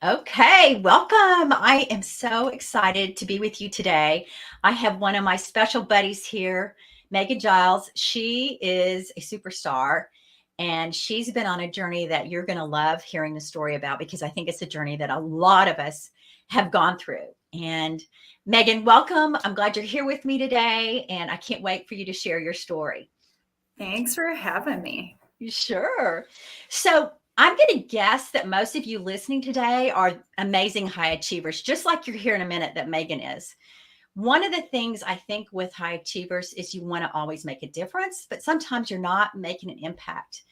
Okay, welcome. I am so excited to be with you today. I have one of my special buddies here, Megan Giles. She is a superstar and she's been on a journey that you're going to love hearing the story about because I think it's a journey that a lot of us have gone through. And Megan, welcome. I'm glad you're here with me today and I can't wait for you to share your story. Thanks for having me. Sure. So I'm going to guess that most of you listening today are amazing high achievers, just like you're here in a minute that Megan is. One of the things I think with high achievers is you want to always make a difference, but sometimes you're not making an impact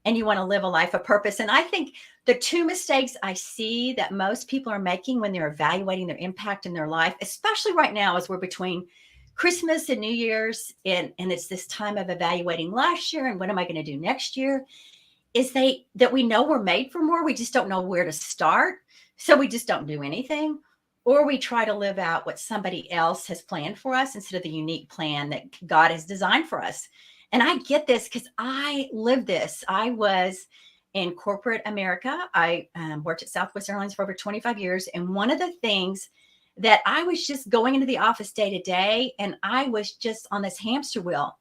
and you want to live a life of purpose. And I think the two mistakes I see that most people are making when they're evaluating their impact in their life, especially right now as we're between Christmas and New Year's, and it's this time of evaluating last year and what am I going to do next year, is that we know we're made for more. We just don't know where to start. So we just don't do anything. Or we try to live out what somebody else has planned for us instead of the unique plan that God has designed for us. And I get this because I live this. I was in corporate America. I worked at Southwest Airlines for over 25 years. And one of the things that I was just going into the office day to day, and I was just on this hamster wheel.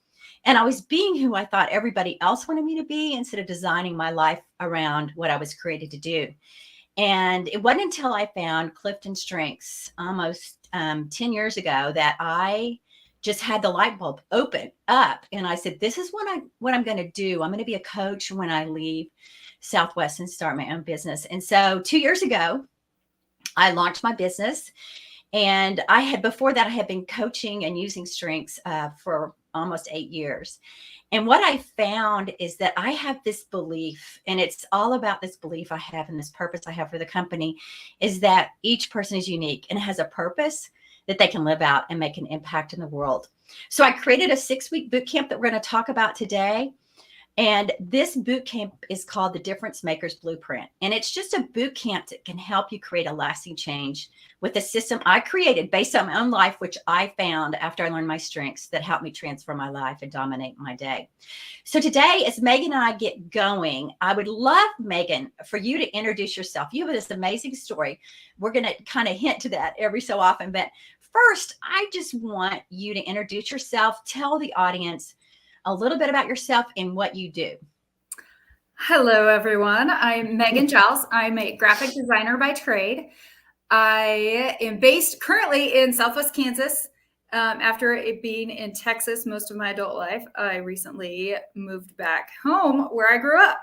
And I was being who I thought everybody else wanted me to be instead of designing my life around what I was created to do. And it wasn't until I found Clifton Strengths almost 10 years ago that I just had the light bulb open up. And I said, this is what I'm going to do. I'm going to be a coach when I leave Southwest and start my own business. And so 2 years ago, I launched my business. And before that, I had been coaching and using strengths for almost 8 years. And what I found is that I have this belief, and it's all about this belief I have and this purpose I have for the company, is that each person is unique and has a purpose that they can live out and make an impact in the world. So I created a 6-week boot camp that we're going to talk about today. And this boot camp is called the Difference Makers Blueprint. And it's just a boot camp that can help you create a lasting change with a system I created based on my own life, which I found after I learned my strengths that helped me transform my life and dominate my day. So today, as Megan and I get going, I would love, Megan, for you to introduce yourself. You have this amazing story. We're going to kind of hint to that every so often. But first, I just want you to introduce yourself, tell the audience a little bit about yourself and what you do. Hello, everyone. I'm Megan Giles. I'm a graphic designer by trade. I am based currently in Southwest Kansas. After it being in Texas most of my adult life, I recently moved back home where I grew up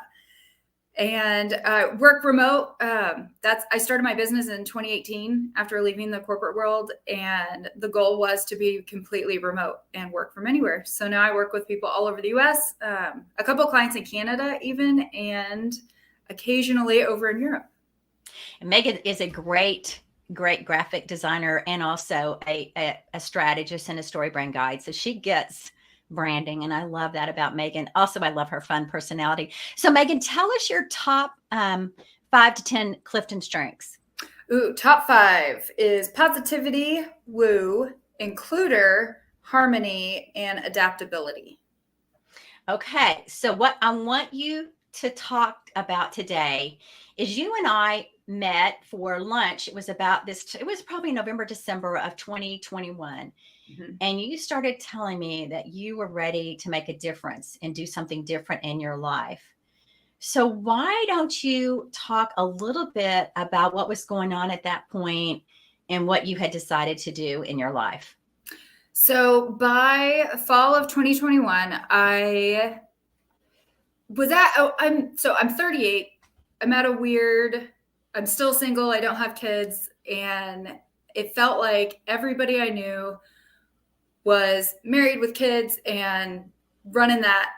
and work remote. I started my business in 2018 after leaving the corporate world, and the goal was to be completely remote and work from anywhere. So now I work with people all over the U.S., a couple of clients in Canada even, and occasionally over in Europe. And Megan is a great graphic designer and also a strategist and a story brand guide. So she gets branding. And I love that about Megan. Also, I love her fun personality. So Megan, tell us your top 5 to 10 Clifton strengths. Ooh, top 5 is positivity, woo, includer, harmony, and adaptability. Okay. So what I want you to talk about today is you and I met for lunch. It was probably November, December of 2021. Mm-hmm. And you started telling me that you were ready to make a difference and do something different in your life. So, why don't you talk a little bit about what was going on at that point and what you had decided to do in your life? So, by fall of 2021, I'm 38. I'm still single. I don't have kids. And it felt like everybody I knew was married with kids and running that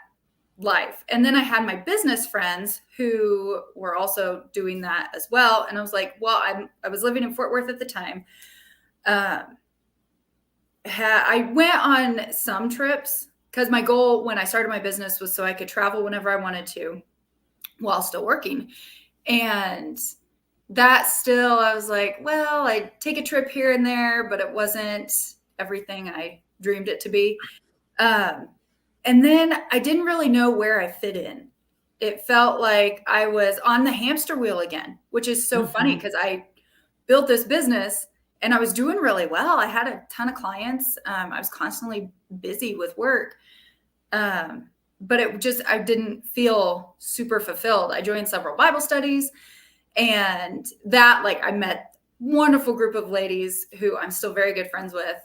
life. And then I had my business friends who were also doing that as well. And I was like, well, I was living in Fort Worth at the time. I went on some trips because my goal when I started my business was so I could travel whenever I wanted to while still working. And that still, I was like, well, I'd take a trip here and there, but it wasn't everything I dreamed it to be. And then I didn't really know where I fit in. it felt like I was on the hamster wheel again, which is so funny Mhm. because I built this business and I was doing really well. I had a ton of clients. I was constantly busy with work. But I didn't feel super fulfilled. I joined several Bible studies, and that, like, I met wonderful group of ladies who I'm still very good friends with.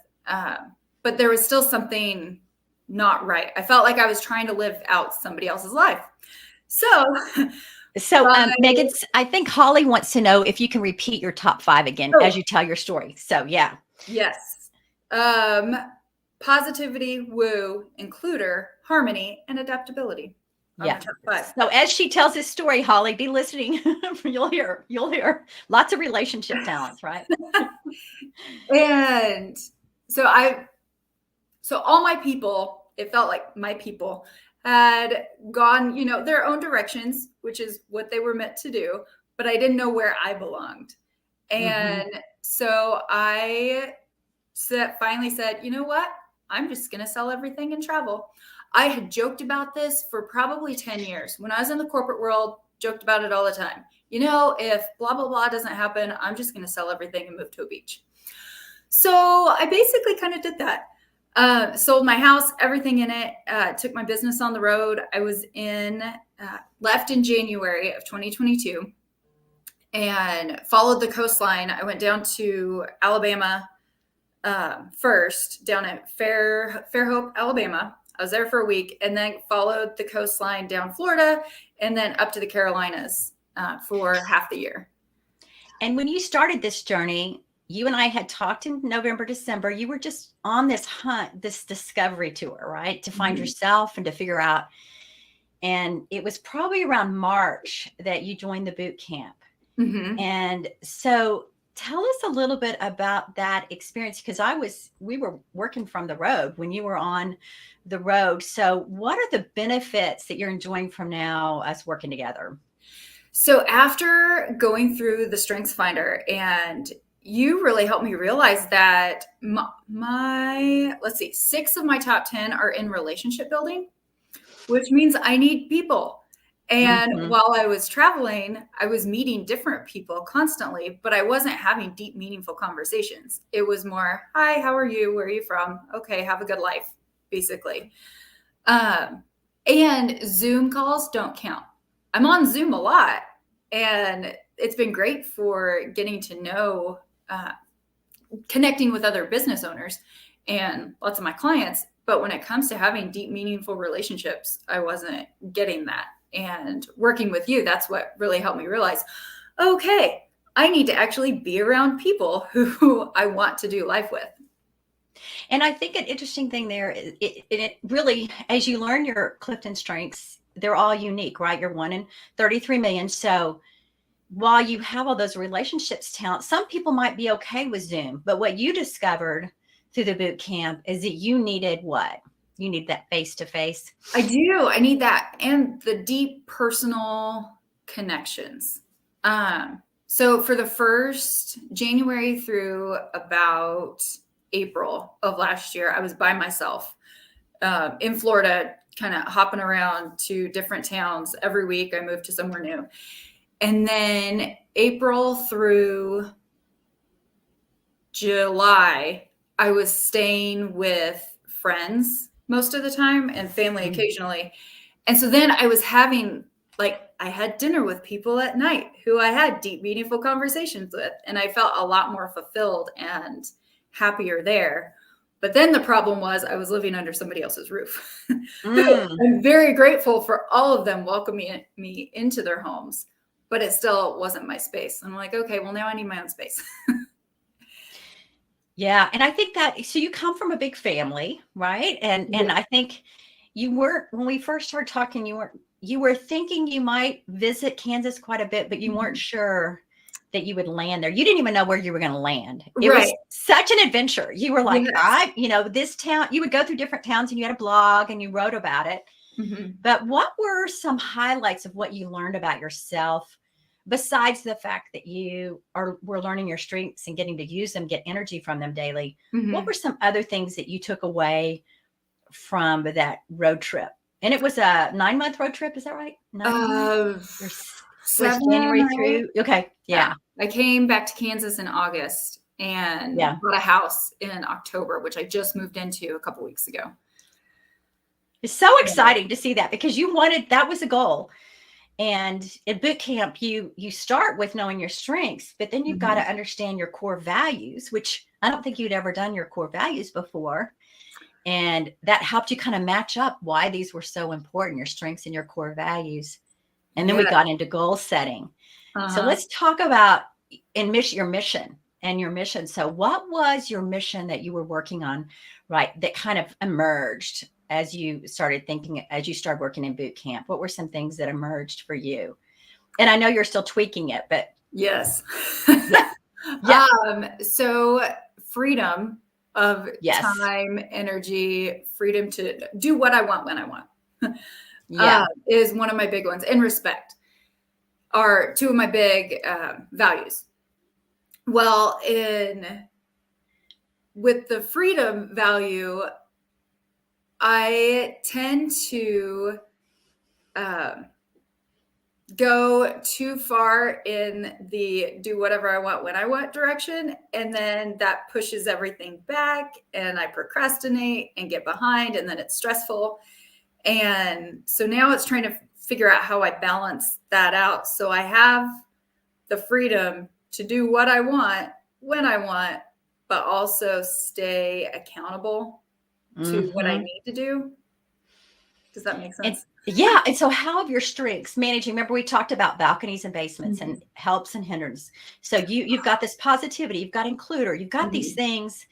But there was still something not right. I felt like I was trying to live out somebody else's life. So, So, by, Megan, I think Holly wants to know if you can repeat your top 5 again oh, as you tell your story. So, yeah. yes. Um, Positivity, woo, includer, harmony, and adaptability are my Yeah. top 5. So as she tells this story, Holly, be listening. You'll hear lots of relationship talents, right? And so all my people, it felt like my people had gone, their own directions, which is what they were meant to do, but I didn't know where I belonged. Mhm. And so I finally said, you know what? I'm just going to sell everything and travel. I had joked about this for probably 10 years. When I was in the corporate world, joked about it all the time. If blah, blah, blah doesn't happen, I'm just going to sell everything and move to a beach. So I basically kind of did that. Sold my house, everything in it, took my business on the road. I was left in January of 2022 and followed the coastline. I went down to Alabama first, down at Fairhope, Alabama. I was there for a week and then followed the coastline down Florida and then up to the Carolinas for half the year. And when you started this journey, you and I had talked in November, December. You were just on this hunt, this discovery tour, right? To find yourself and to figure out. And it was probably around March that you joined the boot camp. Mm-hmm. And so tell us a little bit about that experience, because we were working from the road when you were on the road. So what are the benefits that you're enjoying from now us working together? So after going through the Strengths Finder, and you really helped me realize that let's see, 6 of my top 10 are in relationship building, which means I need people. And Mhm. while I was traveling, I was meeting different people constantly, but I wasn't having deep, meaningful conversations. It was more, hi, how are you? Where are you from? Okay, have a good life, basically. And Zoom calls don't count. I'm on Zoom a lot, and it's been great for getting to know, connecting with other business owners and lots of my clients. But when it comes to having deep, meaningful relationships, I wasn't getting that. And working with you, that's what really helped me realize, okay, I need to actually be around people who I want to do life with. And I think an interesting thing there, it really, as you learn your Clifton strengths, they're all unique, right? You're 1 in 33 million. So while you have all those relationships talent, some people might be okay with Zoom, but what you discovered through the boot camp is that you needed what? You need that face to face. I do. I need that and the deep personal connections. So for the first January through about April of last year, I was by myself in Florida, kind of hopping around to different towns. Every week I moved to somewhere new. And then April through July, I was staying with friends most of the time and family occasionally. And so then I was having, like, I had dinner with people at night who I had deep, meaningful conversations with. And I felt a lot more fulfilled and happier there. But then the problem was I was living under somebody else's roof. Mm. I'm very grateful for all of them welcoming me into their homes, but it still wasn't my space. I'm like, okay, well, now I need my own space. Yeah. And I think that, so you come from a big family, right? And Yeah. I think you weren't, when we first started talking, you were thinking you might visit Kansas quite a bit, but you weren't sure that you would land there. You didn't even know where you were going to land. It was Right. such an adventure. You were like, Yes. this town, you would go through different towns and you had a blog and you wrote about it. Mhm. But what were some highlights of what you learned about yourself, besides the fact that were learning your strengths and getting to use them, get energy from them daily? What Mhm. were some other things that you took away from that road trip? And it was a 9-month road trip. Is that right? 9 months? Was 7 January or 8. through? Okay. Yeah. I came back to Kansas in August and Yeah. bought a house in October, which I just moved into a couple weeks ago. It's so exciting to see that because that was a goal. And at boot camp, you start with knowing your strengths, but then you've got to understand your core values, which I don't think you'd ever done your core values before. And that helped you kind of match up why these were so important, your strengths and your core values. And then we got into goal setting. So let's talk about your mission and your mission. So what was your mission that you were working on, right, that kind of emerged as you started working in boot camp? What were some things that emerged for you? And I know you're still tweaking it, but yes. Yeah. So freedom of time, energy, freedom to do what I want when I want. Is one of my big ones. And respect are two of my big values. Well, with the freedom value, I tend to go too far in the do whatever I want when I want direction. And then that pushes everything back and I procrastinate and get behind, and then it's stressful. And so now it's trying to figure out how I balance that out. So I have the freedom to do what I want when I want, but also stay accountable to what I need to do. Does that make sense? And so how have your strengths managing? Remember, we talked about balconies and basements and helps and hindrances. So you've got this positivity, you've got includer, you've got these things,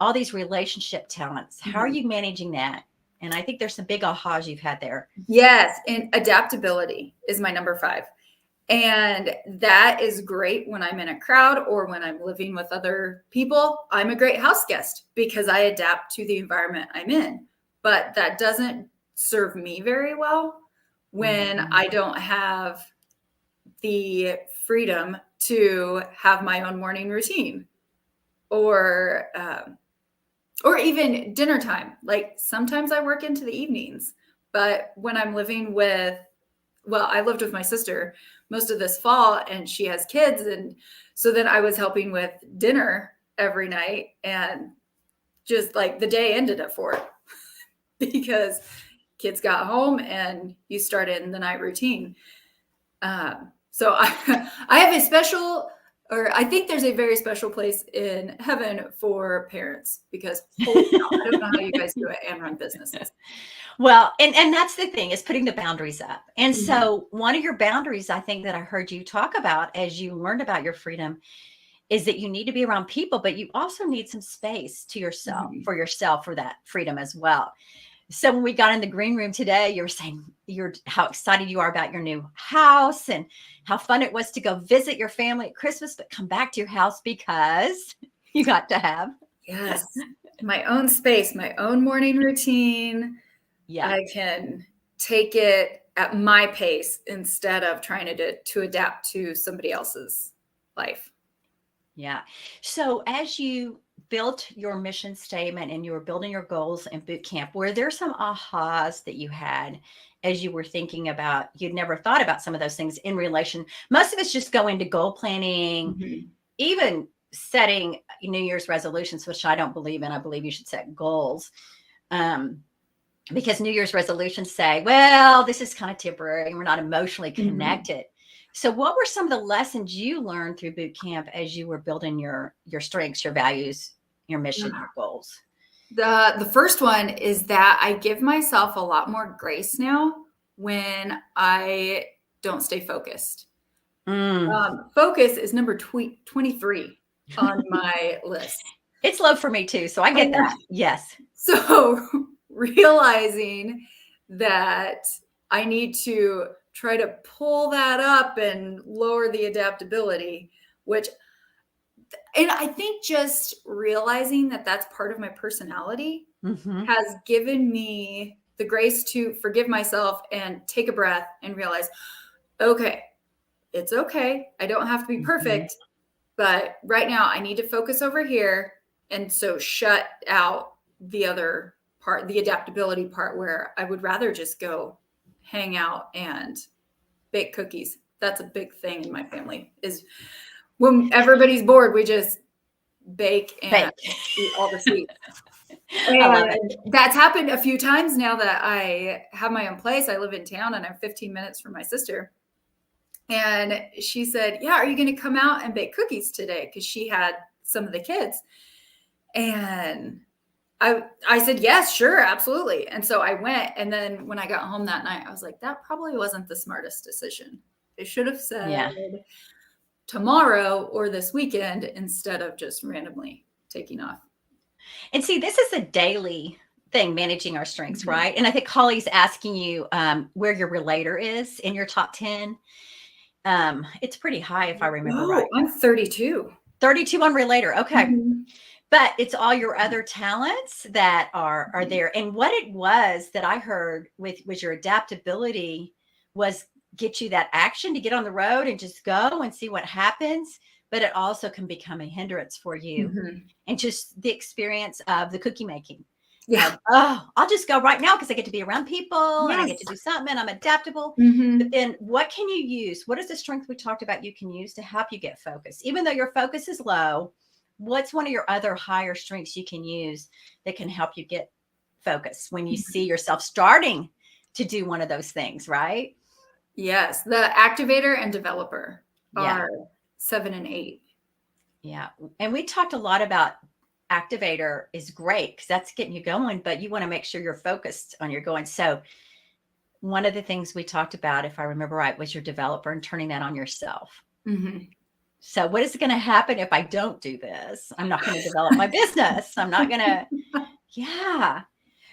all these relationship talents. How are you managing that? And I think there's some big ahas you've had there. Yes. And adaptability is my number 5. And that is great when I'm in a crowd or when I'm living with other people. I'm a great house guest because I adapt to the environment I'm in. But that doesn't serve me very well when I don't have the freedom to have my own morning routine or even dinner time. Like sometimes I work into the evenings, but when I'm living I lived with my sister most of this fall and she has kids. And so then I was helping with dinner every night, and just like the day ended at 4 because kids got home and you started in the night routine. So I have I think there's a very special place in heaven for parents because holy cow, I don't know how you guys do it and run businesses. Well, and that's the thing, is putting the boundaries up. And so one of your boundaries, I think, that I heard you talk about as you learned about your freedom is that you need to be around people, but you also need some space to yourself, for that freedom as well. So when we got in the green room today, you were saying how excited you are about your new house and how fun it was to go visit your family at Christmas, but come back to your house because you got to have my own space, my own morning routine. Yeah, I can take it at my pace instead of trying to adapt to somebody else's life. Yeah. So as you built your mission statement and you were building your goals in boot camp, were there some ahas that you had as you were thinking about, you'd never thought about some of those things in relation? Most of us just go into goal planning, even setting New Year's resolutions, which I don't believe in. I believe you should set goals. Because New Year's resolutions say, well, this is kind of temporary and we're not emotionally connected. So what were some of the lessons you learned through boot camp as you were building your strengths, your values, your mission, your goals? The first one is that I give myself a lot more grace now when I don't stay focused. Focus is number 23 on my list. It's low for me too, so I get that. Yes. So realizing that I need to try to pull that up and lower the adaptability, and I think just realizing that that's part of my personality has given me the grace to forgive myself and take a breath and realize, okay, it's okay. I don't have to be perfect, but right now I need to focus over here. And so shut out the other part, the adaptability part, where I would rather just go hang out and bake cookies. That's a big thing in my family, is when everybody's bored, we just bake and eat all the sweets. I love it. And that's happened a few times now that I have my own place. I live in town and I'm 15 minutes from my sister. And she said, yeah, are you going to come out and bake cookies today? Because she had some of the kids. And I said, yes, sure, absolutely. And so I went. And then when I got home that night, I was like, that probably wasn't the smartest decision. It should have said tomorrow or this weekend instead of just randomly taking off. And see, this is a daily thing, managing our strengths, right? And I think Holly's asking you where your relator is in your top 10. It's pretty high, if I remember right. I'm 32. 32 on relator. Okay. But it's all your other talents that are there. And what it was that I heard was your adaptability was get you that action to get on the road and just go and see what happens. But it also can become a hindrance for you. And just the experience of the cookie making. Yeah. I'll just go right now because I get to be around people and I get to do something and I'm adaptable. But then what can you use? What is the strength we talked about you can use to help you get focused? Even though your focus is low, what's one of your other higher strengths you can use that can help you get focused when you see yourself starting to do one of those things, right? Yes. The activator and developer are 7 and 8. Yeah. And we talked a lot about activator is great because that's getting you going, but you want to make sure you're focused on your going. So one of the things we talked about, if I remember right, was your developer and turning that on yourself. So what is going to happen if I don't do this? I'm not going to develop my business. I'm not going to,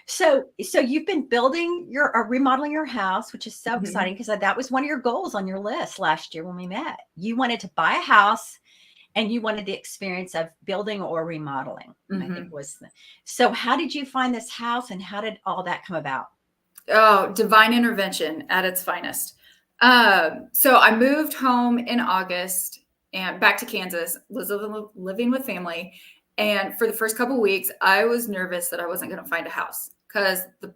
So you've been building or remodeling your house, which is so exciting because that was one of your goals on your list last year when we met. You wanted to buy a house and you wanted the experience of building or remodeling, I think so how did you find this house and how did all that come about? Oh, divine intervention at its finest. So I moved home in August and back to Kansas, was living with family. And for the first couple of weeks, I was nervous that I wasn't going to find a house because the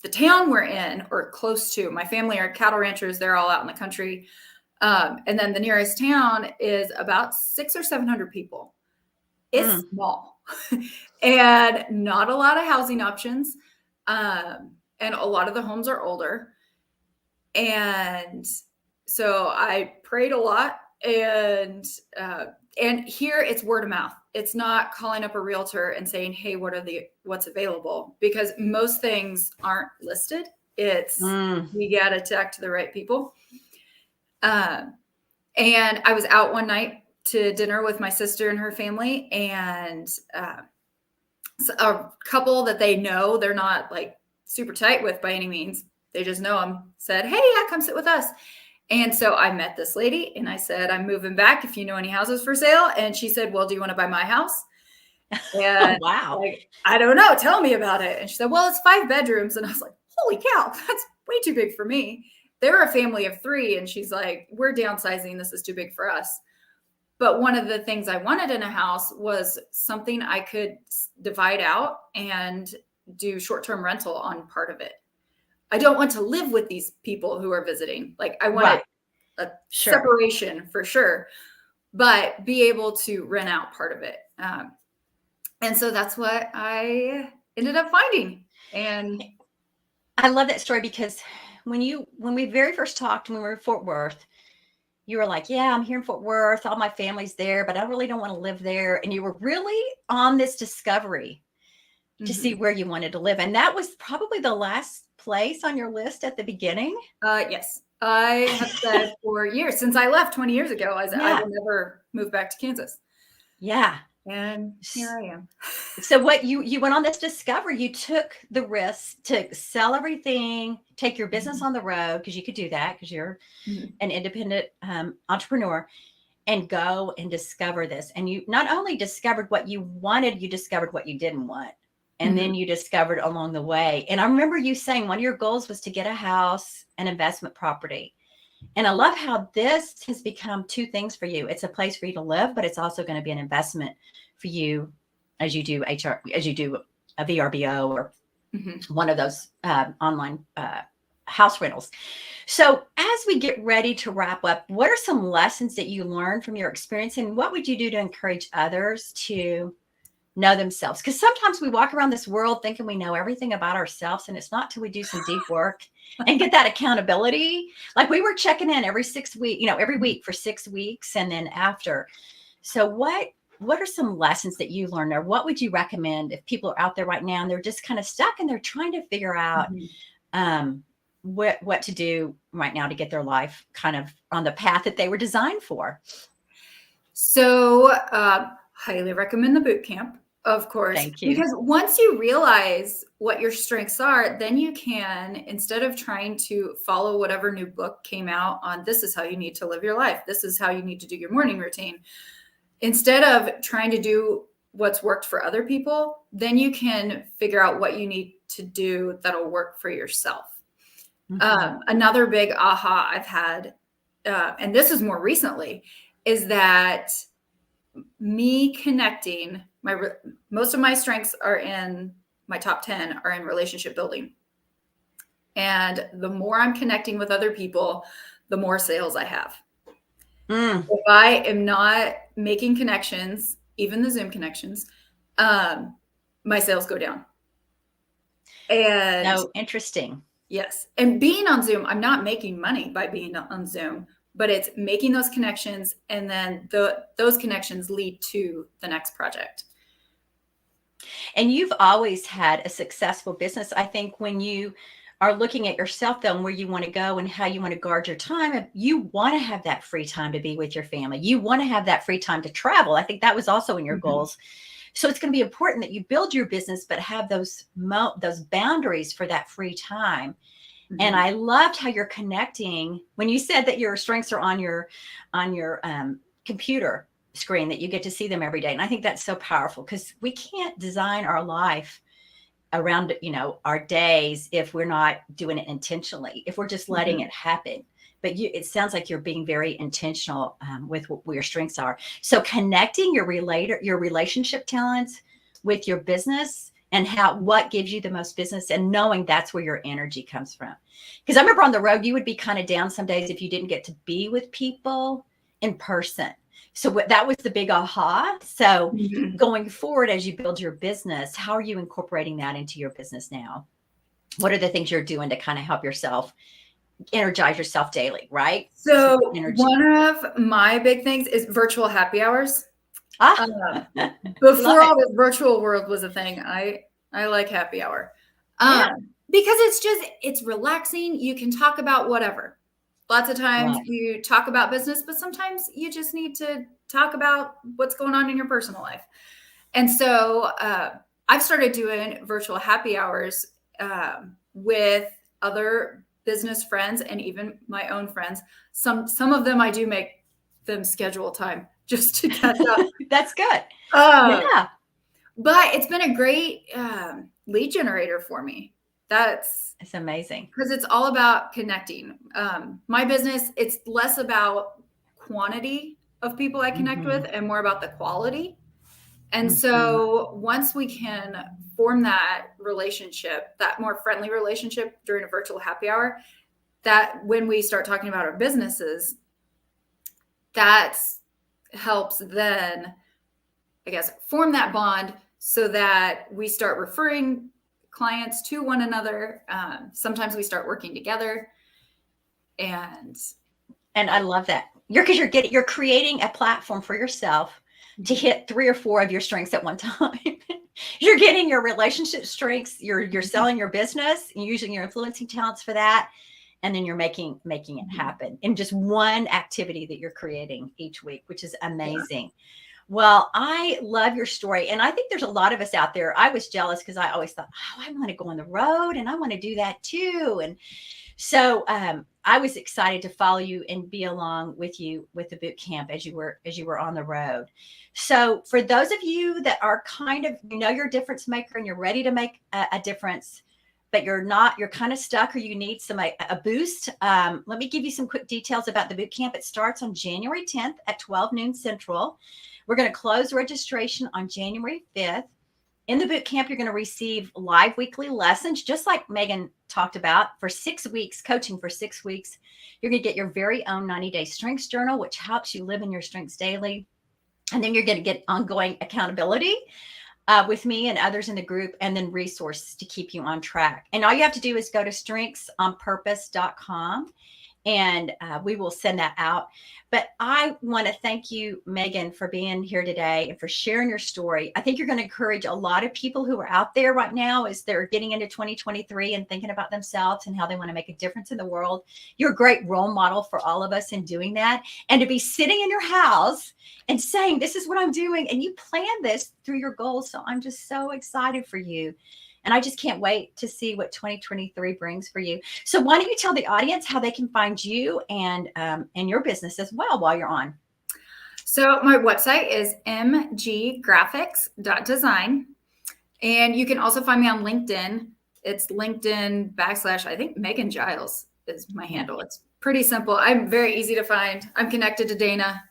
town we're in or close to, my family are cattle ranchers. They're all out in the country. And then the nearest town is about 600 or 700 people. It's small and not a lot of housing options. And a lot of the homes are older. And so I prayed a lot and here it's word of mouth. It's not calling up a realtor and saying, hey, what's available? Because most things aren't listed. It's you got to talk to the right people. And I was out one night to dinner with my sister and her family, and a couple that they know, they're not like super tight with by any means. They just know them, said, hey, yeah, come sit with us. And so I met this lady and I said, I'm moving back if you know any houses for sale. And she said, well, do you want to buy my house? And wow. Like, I don't know. Tell me about it. And she said, well, it's 5 bedrooms. And I was like, holy cow, that's way too big for me. They're a family of 3. And she's like, we're downsizing. This is too big for us. But one of the things I wanted in a house was something I could divide out and do short-term rental on part of it. I don't want to live with these people who are visiting. Like I want a separation for sure, but be able to rent out part of it. And so that's what I ended up finding. And I love that story because when we very first talked, when we were in Fort Worth, you were like, yeah, I'm here in Fort Worth. All my family's there, but I really don't want to live there. And you were really on this discovery to see where you wanted to live. And that was probably the last place on your list at the beginning. Yes. I have said for years, since I left 20 years ago, I will never move back to Kansas. Yeah. And here I am. So what you went on this discovery, you took the risk to sell everything, take your business on the road, because you could do that because you're an independent entrepreneur, and go and discover this. And you not only discovered what you wanted, you discovered what you didn't want. And then you discovered along the way. And I remember you saying one of your goals was to get a house, an investment property. And I love how this has become 2 things for you. It's a place for you to live, but it's also going to be an investment for you as you do a VRBO or one of those online house rentals. So as we get ready to wrap up, what are some lessons that you learned from your experience, and what would you do to encourage others to know themselves? Because sometimes we walk around this world thinking we know everything about ourselves, and it's not till we do some deep work and get that accountability. Like we were checking in every 6 weeks, every week for 6 weeks, and then after. So what are some lessons that you learned, or what would you recommend if people are out there right now and they're just kind of stuck and they're trying to figure out what to do right now to get their life kind of on the path that they were designed for? So, highly recommend the boot camp, of course. Thank you. Because once you realize what your strengths are, then you can, instead of trying to follow whatever new book came out on this is how you need to live your life, this is how you need to do your morning routine, instead of trying to do what's worked for other people, then you can figure out what you need to do that'll work for yourself. Another big aha I've had, and this is more recently, is that me connecting, most of my strengths are in my top 10 are in relationship building. And the more I'm connecting with other people, the more sales I have. If I am not making connections, even the Zoom connections, my sales go down. And interesting. Yes. And being on Zoom, I'm not making money by being on Zoom, but it's making those connections, and then those connections lead to the next project. And you've always had a successful business. I think when you are looking at yourself, though, and where you want to go and how you want to guard your time, you want to have that free time to be with your family. You want to have that free time to travel. I think that was also in your goals. So it's going to be important that you build your business, but have those boundaries for that free time. And I loved how you're connecting when you said that your strengths are on your computer screen, that you get to see them every day. And I think that's so powerful, because we can't design our life around, our days if we're not doing it intentionally, if we're just letting it happen. But it sounds like you're being very intentional with what your strengths are. So connecting your relationship talents with your business, and what gives you the most business, and knowing that's where your energy comes from. Because I remember on the road, you would be kind of down some days if you didn't get to be with people in person. So that was the big aha. So going forward, as you build your business, how are you incorporating that into your business now? What are the things you're doing to kind of help yourself energize yourself daily, right? So one of my big things is virtual happy hours. Before all this virtual world was a thing, I like happy hour because it's relaxing. You can talk about whatever. Lots of times you talk about business, but sometimes you just need to talk about what's going on in your personal life. And so I've started doing virtual happy hours with other business friends and even my own friends. Some of them I do make them schedule time just to catch up. That's good. Yeah. But it's been a great lead generator for me. It's amazing, because it's all about connecting. My business, it's less about quantity of people I connect with and more about the quality. And so once we can form that relationship, that more friendly relationship during a virtual happy hour, that when we start talking about our businesses, that helps then, I guess, form that bond so that we start referring clients to one another. Sometimes we start working together. And I love that. You're creating a platform for yourself to hit 3 or 4 of your strengths at one time. You're getting your relationship strengths, you're selling your business, and using your influencing talents for that. And then you're making it happen in just one activity that you're creating each week, which is amazing. Yeah. Well, I love your story. And I think there's a lot of us out there. I was jealous because I always thought, I want to go on the road and I want to do that too. And so I was excited to follow you and be along with you with the boot camp as you were on the road. So for those of you that are kind of, you're a difference maker and you're ready to make a difference, but you're kind of stuck, or you need a boost. Let me give you some quick details about the boot camp. It starts on January 10th at 12 noon Central. We're going to close registration on January 5th. In the boot camp, you're going to receive live weekly lessons, just like Megan talked about, for 6 weeks, coaching for 6 weeks. You're going to get your very own 90-day strengths journal, which helps you live in your strengths daily. And then you're going to get ongoing accountability with me and others in the group, and then resources to keep you on track. And all you have to do is go to strengthsonpurpose.com, and we will send that out. But I want to thank you, Megan, for being here today and for sharing your story. I think you're going to encourage a lot of people who are out there right now as they're getting into 2023 and thinking about themselves and how they want to make a difference in the world. You're a great role model for all of us in doing that. And to be sitting in your house and saying, this is what I'm doing, and you plan this through your goals. So I'm just so excited for you. And I just can't wait to see what 2023 brings for you. So why don't you tell the audience how they can find you and your business as well while you're on? So my website is mggraphics.design. And you can also find me on LinkedIn. It's LinkedIn / I think Megan Giles is my handle. It's pretty simple. I'm very easy to find. I'm connected to Dana.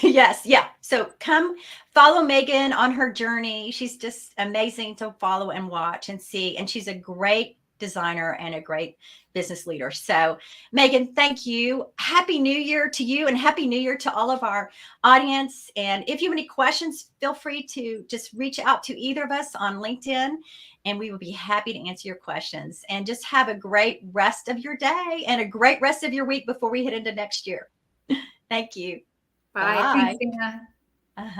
Yes. Yeah. So come follow Megan on her journey. She's just amazing to follow and watch and see. And she's a great designer and a great business leader. So Megan, thank you. Happy New Year to you, and Happy New Year to all of our audience. And if you have any questions, feel free to just reach out to either of us on LinkedIn, and we will be happy to answer your questions. And just have a great rest of your day and a great rest of your week before we head into next year. Thank you. Bye. Thanks, Dana.